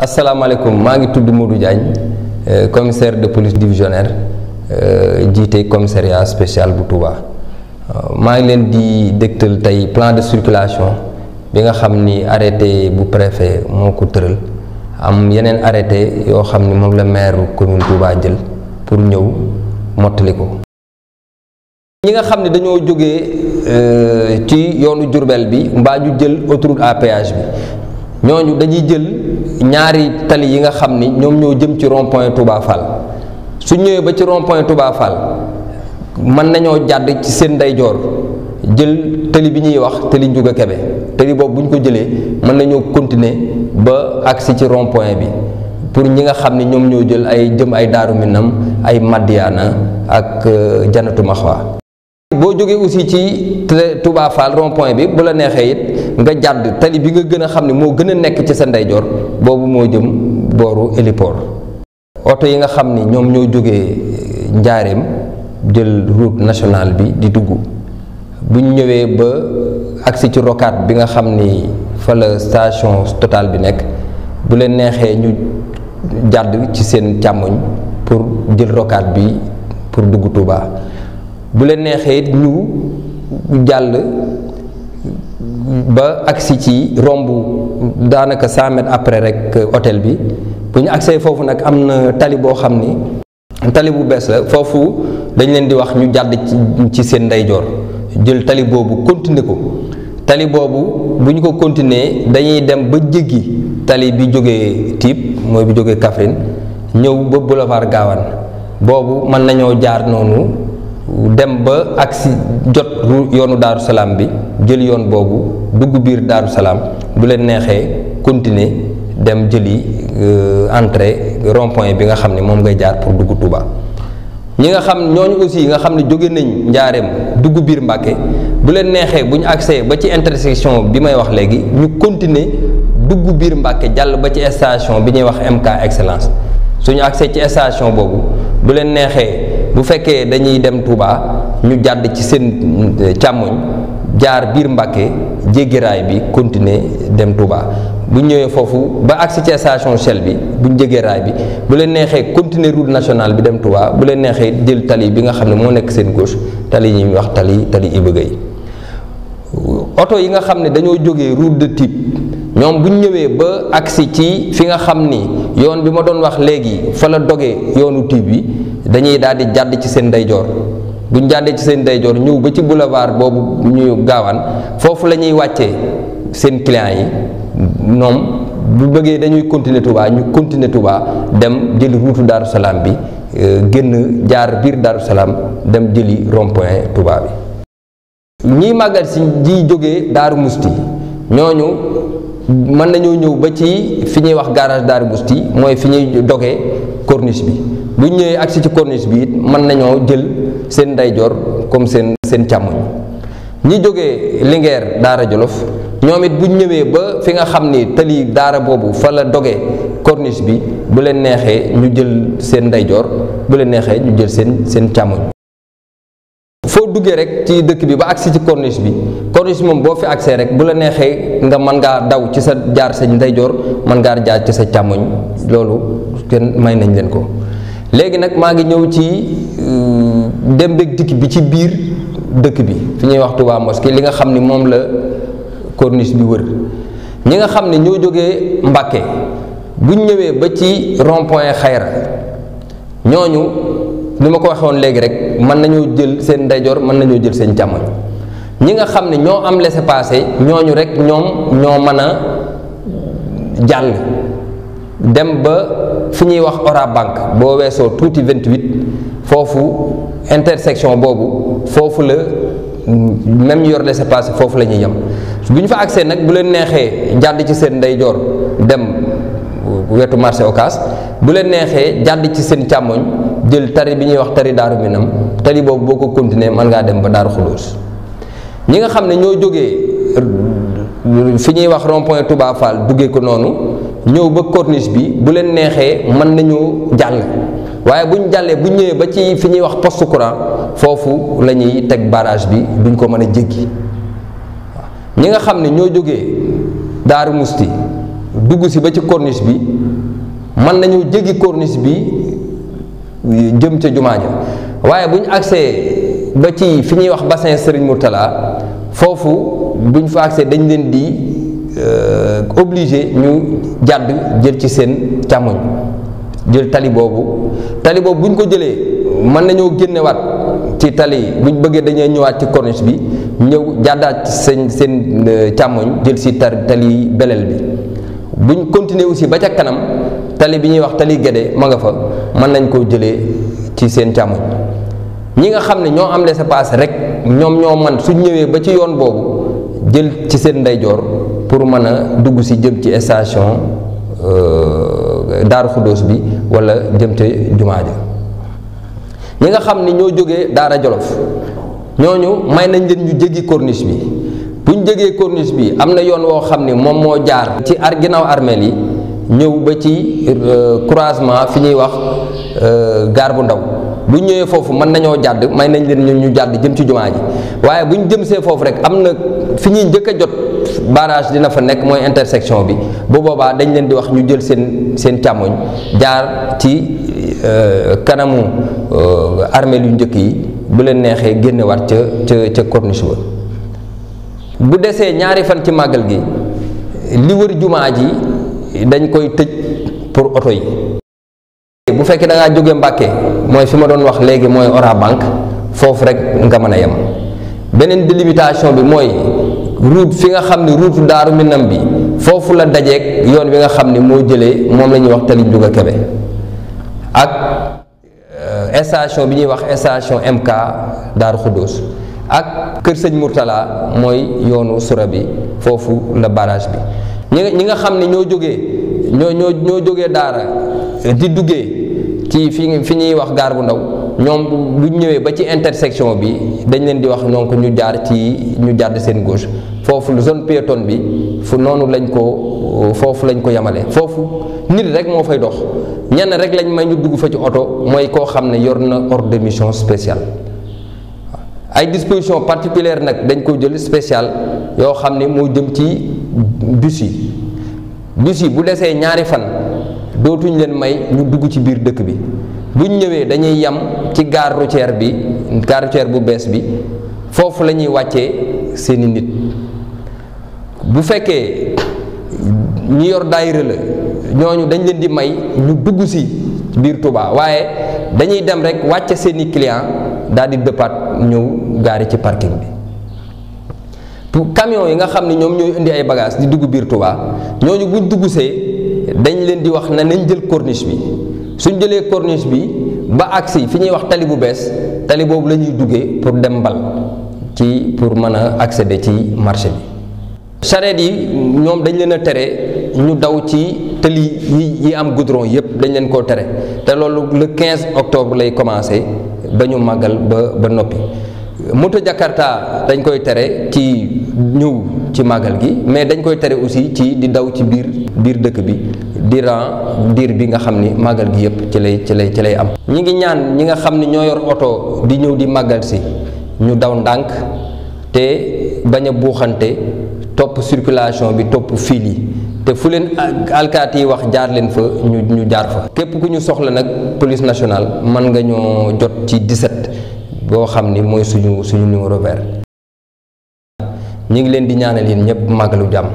asalaamaaleykum maa ngi tudd Modou Diagne commissaire de police divisionnaire jiite commissariat spécial bu Touba maa ngi leen di dégtal tey plan de circulation bi nga xam ni arrêté bu préfet moo ko tëral am yeneen arrêté yoo xam ni moom la maire commune Touba jël pour ñëw mottali ko. ñi nga xam ne dañoo jógee ci yoonu Diourbel bi mbaa ñu jël autoroute à péage bi ñooñu dañuy jël ñaari tali yi nga xam ni ñoom ñoo jëm ci rond point Touba Fall su ñëwee ba ci rond point Touba Fall mën nañoo jàdd ci seen ndeyjoor jël tali bi ñuy wax tali Ndiouga Kébé tali boobu bu ñu ko jëlee mën nañoo continuer ba agsi ci rond point bi pour ñi nga xam ni ñoom ñoo jël ay jëm ay Daaru Minam ay Madiana ak Janatu Maxwa. boo jógee aussi ci Touba Fall rond point bi bu la neexee it nga jàdd tali bi nga gën a xam ne moo gën a nekk ci sa ndeyjoor boobu moo jëm booru héliport. oto yi nga xam ni ñoom ñoo jógee Njaareem jël route nationale bi di dugg bu ñu ñëwee ba agsi ci rocade bi nga xam ni fa la station Total bi nekk bu leen neexee ñu jàdd ci seen càmmoñ pour jël rocade bi pour dugg Touba. bu leen neexee it ñu jàll ba agsi ci romb daanaka 100 mètres après rek hôtel bi bu ñu agsee foofu nag am na tali boo xam ni tali bu bees la foofu dañ leen di wax ñu jàdd ci seen ndeyjoor jël tali boobu continuer ko tali boobu bu ñu ko continuer dañuy dem ba jéggi tali bi jógee Tiib mooy bi jógee Kaffrine ñëw ba boulevard Gawane boobu mën nañoo jaar noonu dem ba agsi jot yoonu Daaru Salaam bi jël yoon boobu dugg biir Daaru Salaam bu leen neexee continuer dem jëli entrée rond-point bi nga xam ne moom ngay jaar pour dugg Touba. ñi nga xam ñooñu aussi nga xam ne jóge nañ Njaareem dugg biir Mbàkke bu leen neexee bu ñu agsee ba ci intersection bi may wax léegi ñu continuer dugg biir Mbàkke jàll ba ci station bi ñuy wax MK Excellence suñu agsee ci station boobu bu leen neexee bu fekkee dañuy dem Touba ñu jàdd ci seen càmmoñ jaar biir Mbàkke jéggi raay bi continuer dem Touba bu ñëwee foofu ba agsi ci station Shell bi bu ñu jéggee raay bi bu leen neexee continuer route nationale bi dem Touba bu leen neexee jël tali bi nga xam ne moo nekk seen gauche tali yi ñuy wax tali Iba Gueye. oto yi nga xam ne dañoo jógee route de Tiib ñoom bu ñu ñëwee ba agsi ci fi nga xam ni yoon bi ma doon wax léegi fa la dogee yoonu Tiib bi dañuy daal di jàdd ci seen ndeyjoor bu ñu jàddee ci seen ndeyjoor ñëw ba ci boulevard boobu ñu Gaawaan foofu la ñuy wàccee seen clients yi ñoom bu bëggee dañuy continuer Touba ñu continuer Touba dem jëli route Daaru Salaam bi génn jaar biir Daaru Salaam dem jëli rond-point Touba bi. ñiy màggal si ji jógee Daaru Musti ñooñu mën nañoo ñëw ba ci fi ñuy wax garage Daaru Musti mooy fi ñuy dogee corniche bi bu ñu ñëwee agsi ci corniche bi it mën nañoo jël seen ndeyjoor comme seen càmmoñ. ñi jógee Linguère Daara Jolof ñoom it bu ñu ñëwee ba fi nga xam ni tali daara boobu fa la dogee corniche bi bu leen neexee ñu jël seen ndeyjoor bu leen neexee ñu jël seen càmmoñ. foo duggee rek ci dëkk bi ba agsi ci corniche bi corniche moom boo fi agsee rek bu la neexee nga mën ngaa daw ci sa jaar sa ndeyjoor mën ngaa jaar ci sa càmmoñ loolu kenn may nañ leen ko. léegi nag maa ngi ñëw ci dem beeg dikk bi ci biir dëkk bi fi ñuy wax Touba Mosquée li nga xam ni moom la corniche bi wër ñi nga xam ne ñoo jógee Mbàkke bu ñu ñëwee ba ci rond-point Xayra ñooñu ni ma ko waxoon léegi rek mën nañoo jël seen ndeyjoor mën nañoo jël seen càmmoñ ñi nga xam ne ñoo am laissez-passer ñooñu rek ñoom ñoo mën a jàll dem ba fi ñuy wax Orabank boo weesoo tuuti 28 foofu intersection boobu foofu la même ñu yor laissez-passer foofu la ñuy yem bu ñu fa agsee nag bu leen neexee jàdd ci seen ndeyjoor dem wetu marché Ocass bu leen neexee jàdd ci seen càmmoñ jël tari bi ñuy wax tari Daaru Minam tali boobu boo ko continuer mën ngaa dem ba Daaru Xudoos ñi nga xam ne ñoo jógee fi ñuy wax rond-point Touba Fall duggee ko noonu ñëw ba corniche bi bu leen neexee mën nañu jàll waaye bu ñu jàllee bu ñëwee ba ci fi ñuy wax poste courant foofu la ñuy teg barrage bi duñ ko mën a jéggi ñi nga xam ne ñoo jógee Daaru Musti dugg si ba ci corniche bi mën nañu jéggi corniche bi jëm ca jumaa ja waaye bu ñu agsee ba ci fi ñuy wax bassin Serigne Mourtala foofu bu ñu fa agsee dañ leen di obligé ñu jàdd jël ci seen càmmoñ jël tali boobu bu ñu ko jëlee mën nañoo génnewaat ci tali bu ñu bëggee dañuy ñëwaat ci corniche bi ñëw jàddaat seen càmmoñ jël si tali belel bi bu ñu continuer aussi ba ca kanam tali bi ñuy wax tali Guédé ma nga fa mën nañ koo jëlee ci seen càmmoñ ñi nga xam ne ñoo am laissez-passer rek ñoom ñoo man suñ ñëwee ba ci yoon boobu jël ci seen ndeyjoor pour mën a dugg si jëm ci station Daaru Xuddoos bi wala jëm ca jumaa ja ñi nga xam ni ñoo jógee Daara Jolof ñooñu may nañ leen ñu jéggi corniche bi bu ñu jégee corniche bi am na yoon woo xam ni moom moo jaar ci ginnaaw armeel yi ñëw ba ci croisement fi ñuy wax gaar bu ndaw bu ñu ñëwee foofu mën nañoo jàdd may nañ leen ñu jàdd jëm ci jumaa ji waaye bu ñu jëm see foofu rek am na fi ñuy njëkk a jot barrage dina fa nekk mooy intersection bi bu boobaa dañ leen di wax ñu jël seen càmmoñ jaar ci kanamu armeel yu njëkk yi bu leen neexee génnewaat ca corniche ba bu desee ñaari fan ci màggal gi li wër jumaa ji dañ koy tëj pour oto yi bu fekkee da ngaa jóge Mbàkke mooy fi ma doon wax léegi mooy Orabank foofu rek nga mën a yem beneen délimitation bi mooy route fi nga xam ne route Daaru Minam bi foofu la dajeeg yoon bi nga xam ne moo jëlee moom la ñuy wax tali Njuga Kebe ak station bi ñuy wax station MK Daaru Xuddoos ak Kër Sëñ Mourtala mooy yoonu sura bi foofu la barrage bi ñi nga xam ne ñoo jógee daara di duggee ci fi ñuy wax gaar bu ndaw ñoom bu ñëwee ba ci intersection bi dañ leen di wax donc ñu jàdd seen gauche foofu zone piétonne bi foofu lañ ko yemale foofu nit rek moo fay dox ñenn rek lañ may ñu dugg fa ci oto mooy koo xam ne yor na ordre de mission spécial ay dispositions particulières nag dañ ko jël spécial yoo xam ne moo jëm ci bus yi bu desee ñaari fan dootuñ leen may ñu dugg ci biir dëkk bi buñ ñëwee dañuy yem ci gare routière bu bees bi foofu la ñuy wàccee seeni nit bu fekkee ñi yor daayira la ñooñu dañ leen di may ñu dugg si biir Touba waaye dañuy dem rek wàcce seeni client daal di dëppaat ñëw gaari ci parking bi pour camion yi nga xam ne ñoom ñooy indi ay bagages di dugg biir Touba ñooñu buñ dugg see dañ leen di wax ne nañ jël corniche bi suñ jëlee corniche bi ba agsi fi ñuy wax tali bu bees tali boobu la ñuy duggee pour dem mbal pour mën a accéder ci marché bi. charrette yi ñoom dañ leen a tere ñu daw ci tali yi am goudron yépp dañ leen koo tere te loolu le 15 octobre lay commencé ba ñu màggal ba noppi. moto Jakarta dañ koy tere ci ñëw ci màggal gi mais dañ koy tere aussi ci di daw ci biir dëkk bi diir bi nga xam ni màggal gi yëpp ci lay am. ñi ngi ñaan ñi nga xam ni ñoo yor oto di ñëw di màggal si ñu daw ndànk te bañ a buuxante topp circulation bi topp fil yi te fu leen alkaati yi wax jaar leen fa ñu jaar fa. képp ku ñu soxla nag police nationale mën nga ñoo jot ci 17. boo xam ni mooy suñu numéro vert ñi ngi leen di ñaanal yéen ñëpp màggalu jàmm.